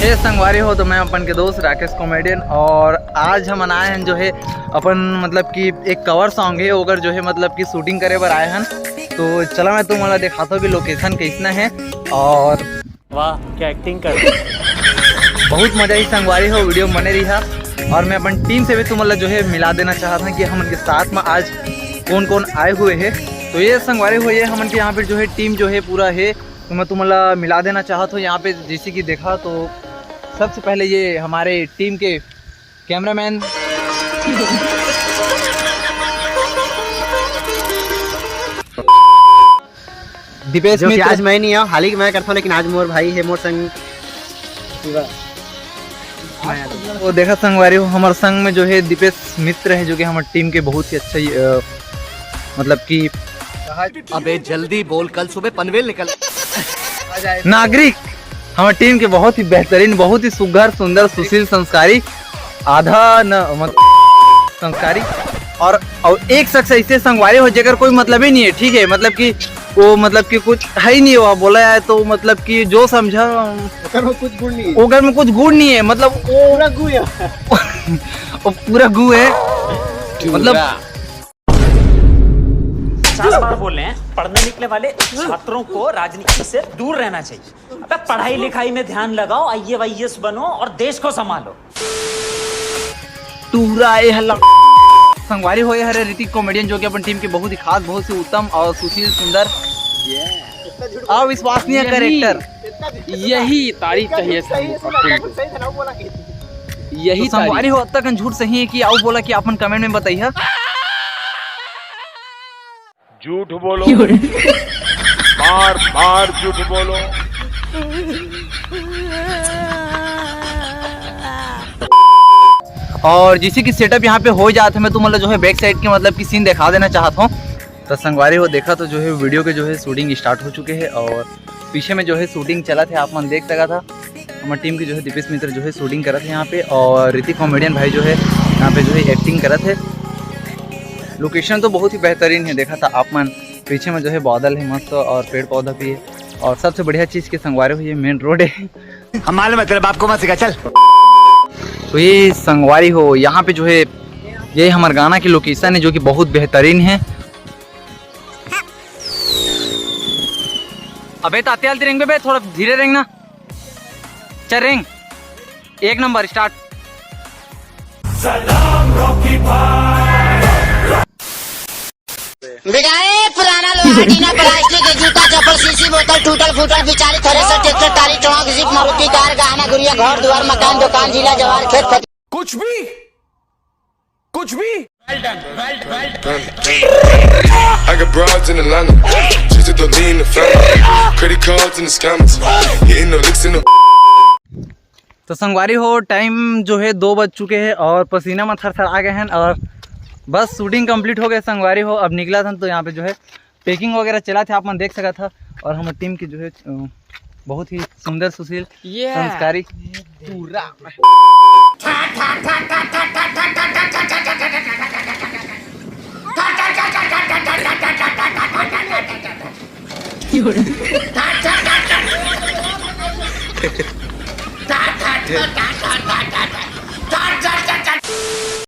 ये संगवारी हो तो मैं अपन के दोस्त राकेश कॉमेडियन, और आज हम आए हैं जो है अपन मतलब कि एक कवर सॉन्ग है ओकर जो है मतलब कि शूटिंग करे बर आए हैं। तो चला मैं तुम्हारा दिखाता हूँ कि लोकेशन कैसना है। और वाह क्या एक्टिंग कर बहुत मजा ही संगवारी हो, वीडियो बने रही है। और मैं अपन टीम से भी तुम्हारा जो है मिला देना चाहता हूँ कि हम उनके साथ में आज कौन कौन आए हुए हैं। तो ये संगवारी हुई है हम के यहाँ पे जो है टीम जो है पूरा है, तो मैं तुम्हारा मिला देना चाहता हूँ। यहाँ पे जैसे कि देखा तो सबसे पहले ये हमारे टीम के कैमरामैन दीपेश मित्र। आज मैं नहीं आया, हाल ही मैं करता हूँ, लेकिन आज मोर भाई है मोर संग। वो देखा संगवारी हो हमारे संग में जो है दीपेश मित्र है, जो कि हमारे टीम के बहुत ही अच्छा मतलब कि अबे जल्दी बोल, कल सुबह पनवेल निकल नागरिक हमारे टीम के बहुत ही बेहतरीन, बहुत ही सुघर सुंदर सुशील संस्कारी आधा न मतलब संस्कारी और एक शख्स ऐसे संगवारी हो जेकर कोई मतलब ही नहीं है। ठीक है, मतलब कि वो मतलब कि कुछ है ही नहीं, वो बोला है तो मतलब कि जो समझा ओकर में कुछ गुण नहीं है, ओकर में कुछ गुण नहीं है, मतलब पूरा गु है वो पूरा गु है। मतलब 50 बार बोल रहे हैं, पढ़ने निकले वाले छात्रों को राजनीति से दूर रहना चाहिए। अबे पढ़ाई लिखाई में ध्यान लगाओ, IAS बनो और देश को संभालो। टूरा ए हल्ला संगवारी हो हरे ऋतिक कॉमेडियन, जो कि अपन टीम के बहुत ही खास, बहुत ही उत्तम और सुशील सुंदर अविश्वसनीय कैरेक्टर। यही तारीफ चाहिए, यही तो संगवारी हो अब तक झूठ सही है कि आओ बोला कि अपन कमेंट में बताइए। झूठ बोलो, बार बार झूठ बोलो। और जिसी की सेटअप यहाँ पे हो जाता है, मैं तुम्हारा जो है बैक साइड के मतलब की सीन दिखा देना चाहता हूँ। तो संगवारी हो देखा तो जो है वीडियो के जो है शूटिंग स्टार्ट हो चुके हैं, और पीछे में जो है शूटिंग चला था, आप मन देख सका था। हमारी टीम की जो है दीपेश मित्र जो है शूटिंग करा थे यहाँ पे, और ऋतिक कॉमेडियन भाई जो है यहाँ पे जो है एक्टिंग करा थे। लोकेशन तो बहुत ही बेहतरीन है, देखा था आप मन, पीछे में जो है बादल है मस्त और पेड़ पौधा भी है, और सबसे बढ़िया चीज़ के संगवारी हुई है मेन रोड है। हमारे मतलब आपको मत सिखा चल। तो ये संगवारी हो यहाँ पे जो है ये हमारे गाना की लोकेशन है, जो कि बहुत बेहतरीन है। अबे ताते आलती रेंग बे, थोड़ा धीरे रेंग ना, चल रेंग। एक नंबर स्टार्ट। सलाम रॉकी भाई। बिगाए पुराना लोहा टीना प्लास्टिक के जूता चप्पल शीशी बोतल टूटल फूटल बिचारी थ्रेसर ट्रैक्टर टाली ट्रक जीप मारुति कार गहना गुड़िया घर द्वार मकान दुकान जिला जवार खेत खेती कुछ भी I got broads in Atlanta, just to lean the family, credit cards in the scammers, hitting the licks in the. तो संगवारी हो टाइम जो है 2 बज चुके हैं, और पसीना में थर आ गए हैं, और बस शूटिंग कंप्लीट हो गए संगवारी हो। अब निकला था तो यहाँ पे जो है पैकिंग वगैरह चला था, आप मन देख सका था। और हमारी टीम की जो है बहुत ही सुंदर सुशील संस्कारी पूरा